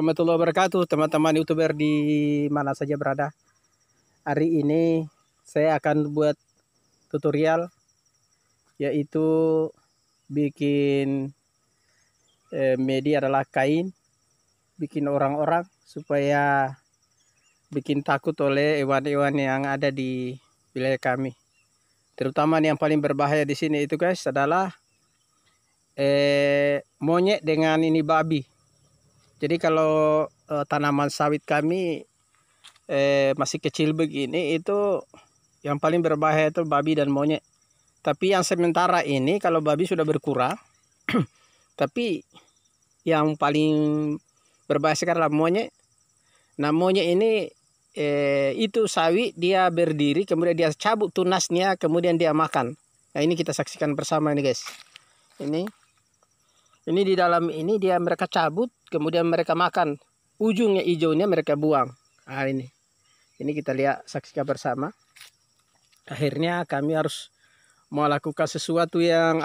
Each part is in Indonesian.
warahmatullahi wabarakatuh, teman-teman YouTuber di mana saja berada. Hari ini saya akan buat tutorial, yaitu bikin media adalah kain, bikin orang-orang supaya bikin takut oleh hewan-hewan yang ada di wilayah kami. Terutama yang paling berbahaya di sini itu guys adalah monyet dengan ini babi. Jadi kalau tanaman sawit kami masih kecil begini, itu yang paling berbahaya itu babi dan monyet. Tapi yang sementara ini kalau babi sudah berkurang, tapi yang paling berbahaya sekarang adalah monyet. Nah monyet ini itu sawit dia berdiri, kemudian dia cabut tunasnya, kemudian dia makan. Nah ini kita saksikan bersama ini guys. Ini di dalam ini mereka cabut, kemudian mereka makan. Ujungnya hijaunya mereka buang. Nah ini kita lihat, saksikan bersama. Akhirnya kami harus melakukan sesuatu yang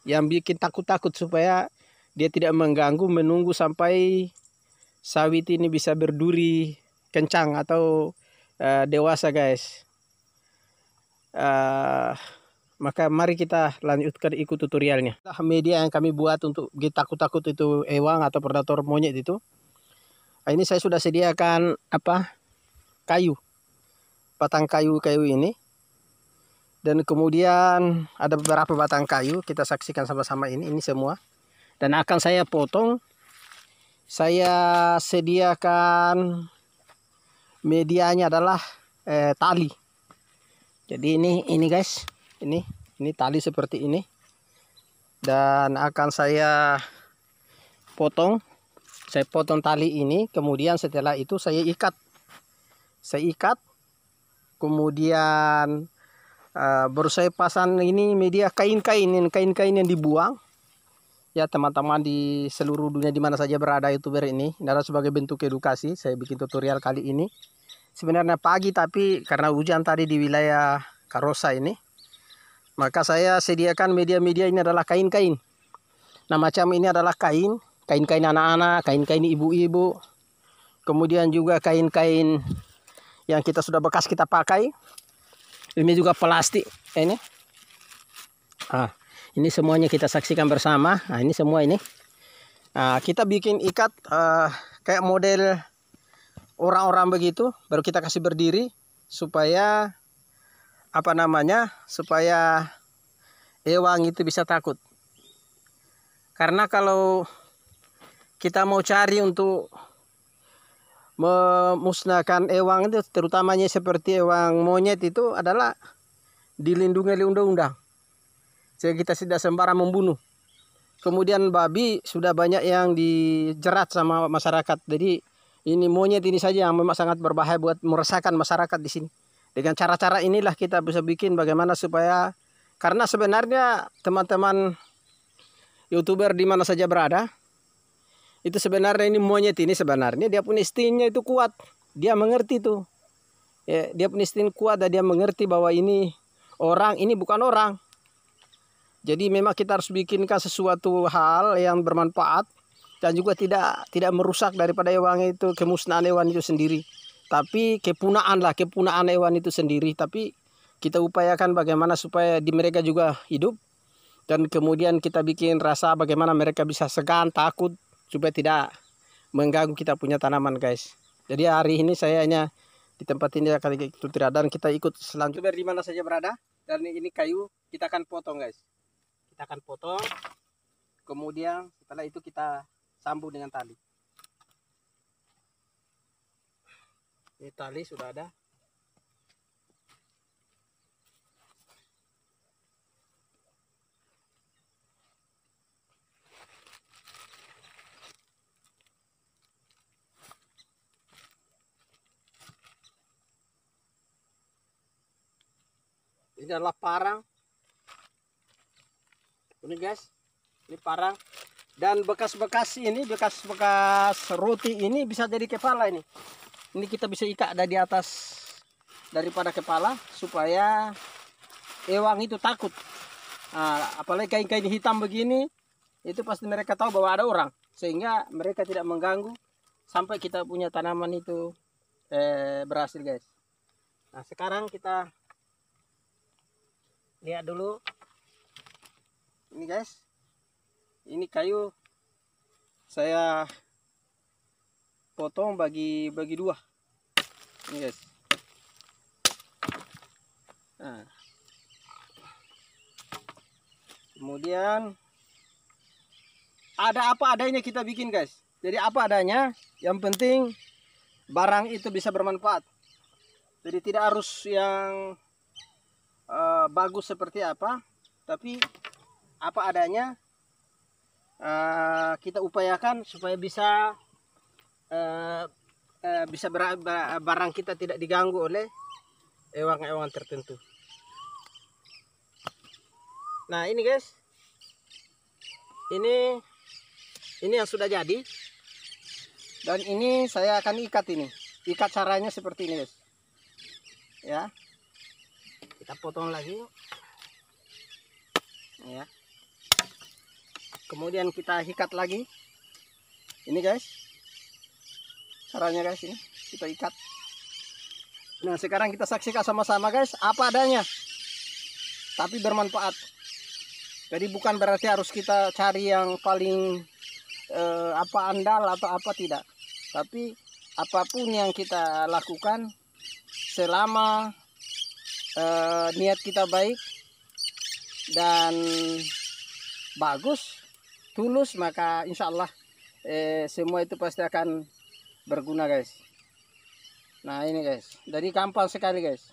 yang bikin takut-takut supaya dia tidak mengganggu, menunggu sampai sawit ini bisa berduri kencang atau dewasa guys. Maka mari kita lanjutkan ikut tutorialnya. Media yang kami buat untuk takut-takut itu hewan atau predator monyet itu. Nah, ini saya sudah sediakan kayu, batang kayu ini. Dan kemudian ada beberapa batang kayu, kita saksikan sama-sama ini semua. Dan akan saya potong. Saya sediakan medianya adalah tali. Jadi ini guys. Ini tali seperti ini, dan akan saya potong tali ini. Kemudian setelah itu saya ikat, kemudian baru saya pasang ini media kain-kain yang dibuang ya teman-teman di seluruh dunia di mana saja berada YouTuber ini. Adalah sebagai bentuk edukasi saya bikin tutorial kali ini. Sebenarnya pagi, tapi karena hujan tadi di wilayah Karosa ini, maka saya sediakan media-media ini adalah kain-kain. Nah macam ini adalah kain anak-anak, kain-kain ibu-ibu. Kemudian juga kain-kain yang sudah bekas kita pakai. Ini juga plastik ini. Ini semuanya kita saksikan bersama. Nah ini semua ini. Kita bikin ikat kayak model orang-orang begitu. Baru kita kasih berdiri supaya supaya hewan itu bisa takut. Karena kalau kita mau cari untuk memusnahkan hewan itu, terutamanya seperti hewan monyet, itu adalah dilindungi oleh undang-undang. Jadi kita tidak sembarang membunuh. Kemudian babi sudah banyak yang dijerat sama masyarakat. Jadi ini monyet ini saja yang memang sangat berbahaya buat meresahkan masyarakat di sini. Dengan cara-cara inilah kita bisa bikin bagaimana supaya, karena sebenarnya teman-teman YouTuber di mana saja berada, itu sebenarnya ini monyet ini sebenarnya dia punya instingnya itu kuat. Dia mengerti tuh. Ya, dia punya insting kuat dan dia mengerti bahwa ini orang, ini bukan orang. Jadi memang kita harus bikinkan sesuatu hal yang bermanfaat dan juga tidak merusak daripada hewan itu, kemusnahan hewan itu sendiri. Tapi kepunaan hewan itu sendiri. Tapi kita upayakan bagaimana supaya di mereka juga hidup. Dan kemudian kita bikin rasa bagaimana mereka bisa segan, takut, supaya tidak mengganggu kita punya tanaman guys. Jadi hari ini saya hanya di tempat ini akan ikut dan kita ikut selanjutnya di mana saja berada. Dan ini kayu kita akan potong guys. Kita akan potong. Kemudian setelah itu kita sambung dengan tali. Ini tali sudah ada. Ini adalah parang. Ini guys, ini parang. Dan bekas-bekas roti ini bisa jadi kepala ini. Ini kita bisa ikat dari atas daripada kepala supaya hewan itu takut. Apalagi kain-kain hitam begini, itu pasti mereka tahu bahwa ada orang, sehingga mereka tidak mengganggu sampai kita punya tanaman itu berhasil guys. Nah sekarang kita lihat dulu ini guys, ini kayu saya potong bagi dua ini guys. Nah, kemudian ada apa adanya kita bikin guys. Jadi apa adanya, yang penting barang itu bisa bermanfaat. Jadi tidak harus yang bagus seperti apa, tapi apa adanya kita upayakan supaya bisa barang kita tidak diganggu oleh ewang-ewang tertentu. Nah ini guys, ini yang sudah jadi, dan ini saya akan ikat ini. Ikat caranya seperti ini guys. Ya, kita potong lagi. Ya. Kemudian kita ikat lagi. Ini guys, caranya guys, ini kita ikat. Nah sekarang kita saksikan sama-sama guys, apa adanya, tapi bermanfaat. Jadi bukan berarti harus kita cari yang paling andal atau apa, tidak. Tapi apapun yang kita lakukan, selama niat kita baik dan bagus, tulus, maka insya Allah semua itu pasti akan berguna guys. Nah ini guys, jadi gampang sekali guys,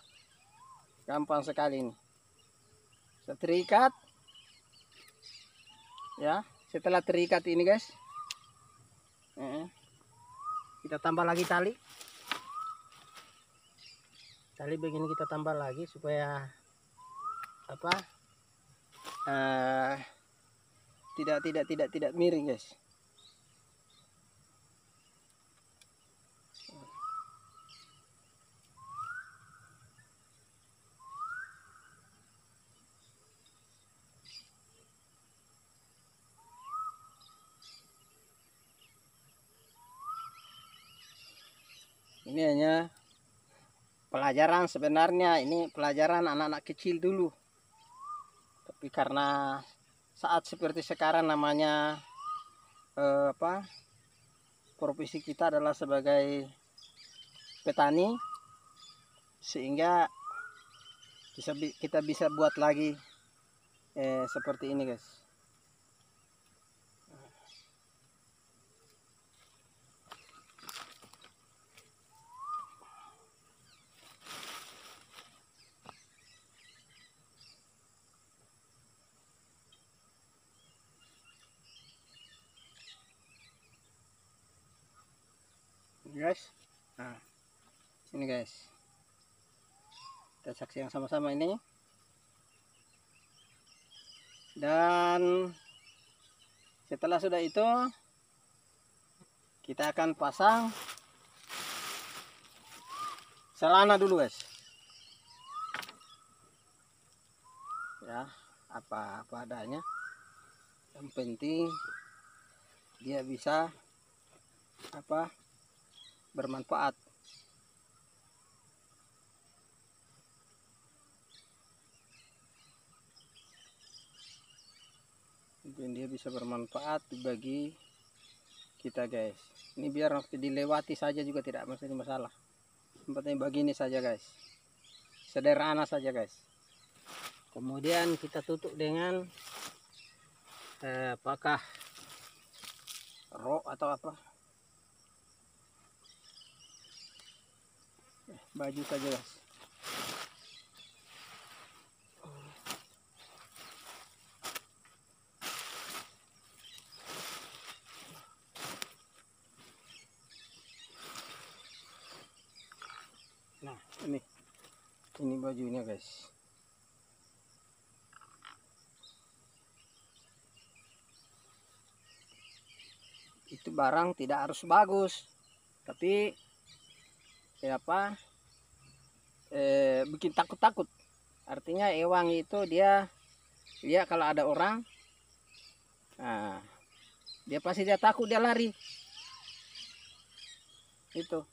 gampang sekali ini. Saya terikat ya. Setelah terikat ini guys, kita tambah lagi tali begini, kita tambah lagi supaya apa, tidak miring guys. Ini hanya pelajaran sebenarnya, ini pelajaran anak-anak kecil dulu. Tapi karena saat seperti sekarang namanya profesi kita adalah sebagai petani, sehingga kita bisa buat lagi seperti ini guys. Guys, nah ini guys, kita saksikan sama-sama ini. Dan setelah sudah itu, kita akan pasang celana dulu guys. Ya, apa adanya, yang penting dia bisa bermanfaat. Dan dia bisa bermanfaat bagi kita guys. Ini biar dilewati saja juga tidak masalah. Yang penting begini saja guys, sederhana saja guys. Kemudian kita tutup dengan apakah rok atau apa, baju saja guys. Nah ini bajunya guys. Itu barang tidak harus bagus, tapi bikin takut-takut. Artinya ewang itu dia kalau ada orang, nah dia pasti takut, dia lari. Itu.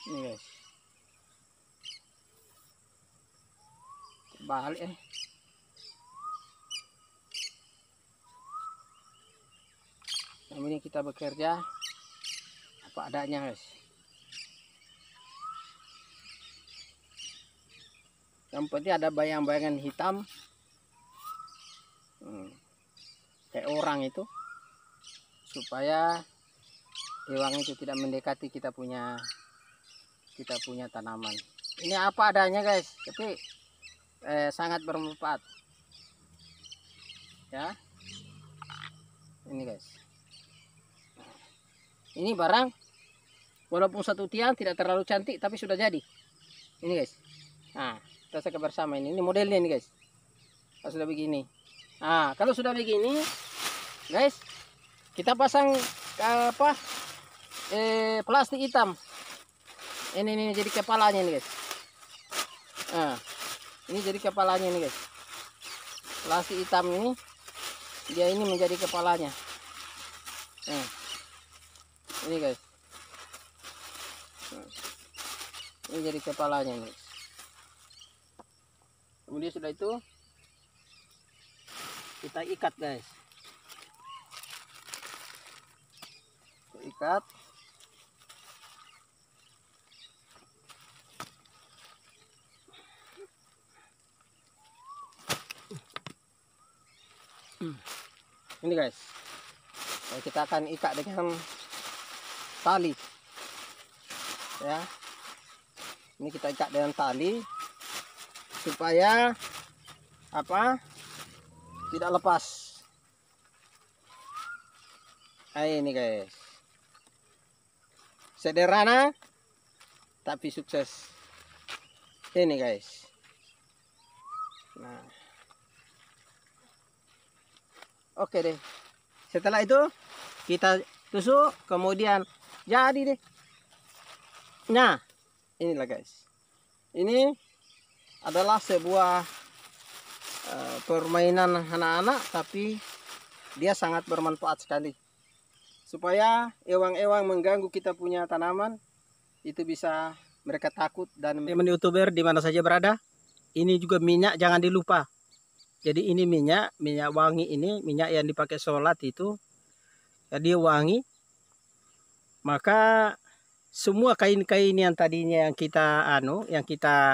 Ini guys. Balik Namanya kita bekerja apa adanya guys. Yang penting ada bayang-bayangan hitam kayak orang itu, supaya hewan itu tidak mendekati kita punya tanaman. Ini apa adanya guys, tapi sangat bermanfaat ya. Ini guys, ini barang walaupun satu tiang tidak terlalu cantik tapi sudah jadi. Ini guys, nah kita saksikan bersama ini modelnya nih guys. Kalau sudah begini, kalau sudah begini guys, kita pasang plastik hitam. Ini jadi kepalanya nih guys. Ini jadi kepalanya nih guys. Plastik hitam ini, dia ini menjadi kepalanya. Ini guys. Ini jadi kepalanya nih. Kemudian sudah itu kita ikat guys. Kita ikat. Ini guys, kita akan ikat dengan tali ya. Ini kita ikat dengan tali supaya tidak lepas. Ini guys, sederhana tapi sukses. Ini guys. Nah, oke deh. Setelah itu kita tusuk, kemudian jadi deh. Nah, inilah guys. Ini adalah sebuah permainan anak-anak, tapi dia sangat bermanfaat sekali. Supaya ewang-ewang mengganggu kita punya tanaman itu bisa mereka takut. Dan teman YouTuber di mana saja berada, ini juga minyak jangan dilupa. Jadi ini minyak wangi, ini minyak yang dipakai sholat itu, jadi wangi. Maka semua kain-kain yang tadinya yang kita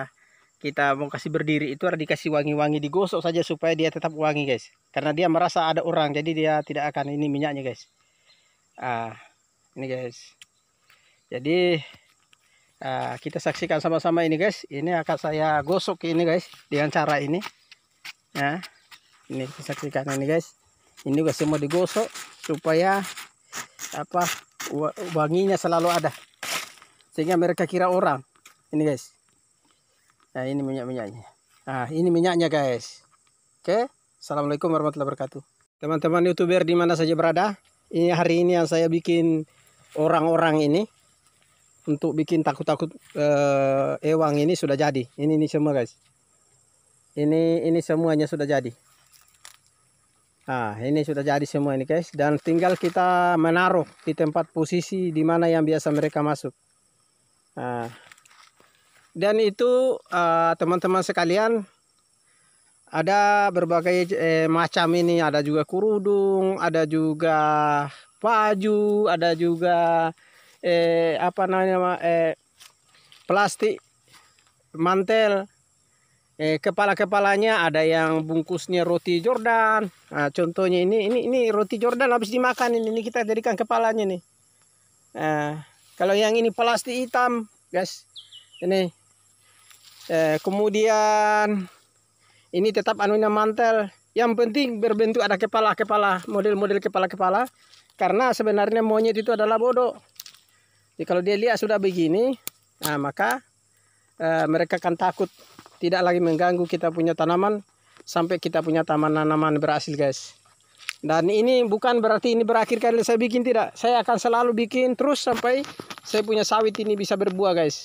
mau kasih berdiri itu ada dikasih wangi-wangi, digosok saja supaya dia tetap wangi guys. Karena dia merasa ada orang, jadi dia tidak akan ini minyaknya guys. Ini guys. Jadi kita saksikan sama-sama ini guys. Ini akan saya gosok ini guys dengan cara ini. Ya, ini saksikan ini guys. Ini juga semua digosok supaya wanginya selalu ada, sehingga mereka kira orang. Ini guys. Nah, ini minyaknya. Nah, ini minyaknya guys. Oke, assalamualaikum warahmatullahi wabarakatuh. Teman-teman YouTuber di mana saja berada, ini hari ini yang saya bikin orang-orang ini untuk bikin takut-takut ewang ini sudah jadi. Ini semua guys. Ini semuanya sudah jadi. Nah, ini sudah jadi semua ini guys, dan tinggal kita menaruh di tempat posisi di mana yang biasa mereka masuk. Nah, dan itu teman-teman sekalian, ada berbagai macam ini, ada juga kerudung, ada juga baju, ada juga plastik mantel. Kepala-kepalanya ada yang bungkusnya roti Jordan. Nah, contohnya ini roti Jordan habis dimakan, ini kita jadikan kepalanya nih. Kalau yang ini plastik hitam guys, ini kemudian ini tetap anunya mantel. Yang penting berbentuk ada kepala-kepala, model-model kepala-kepala, karena sebenarnya monyet itu adalah bodoh. Jadi kalau dia lihat sudah begini, maka mereka akan takut, tidak lagi mengganggu kita punya tanaman sampai kita punya tanaman berhasil guys. Dan ini bukan berarti ini berakhir kali saya bikin, tidak. Saya akan selalu bikin terus sampai saya punya sawit ini bisa berbuah guys.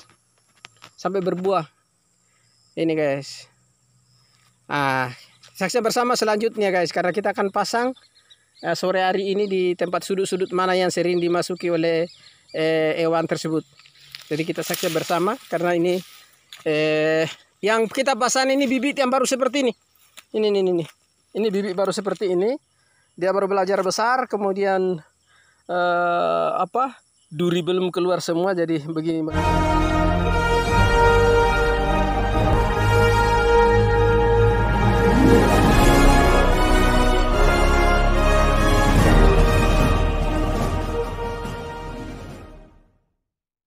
Sampai berbuah. Ini guys. Saksikan bersama selanjutnya guys, karena kita akan pasang sore hari ini di tempat sudut-sudut mana yang sering dimasuki oleh hewan tersebut. Jadi kita saksikan bersama karena ini yang kita pasang ini bibit yang baru seperti ini. Ini bibit baru seperti ini. Dia baru belajar besar, kemudian duri belum keluar semua, jadi begini.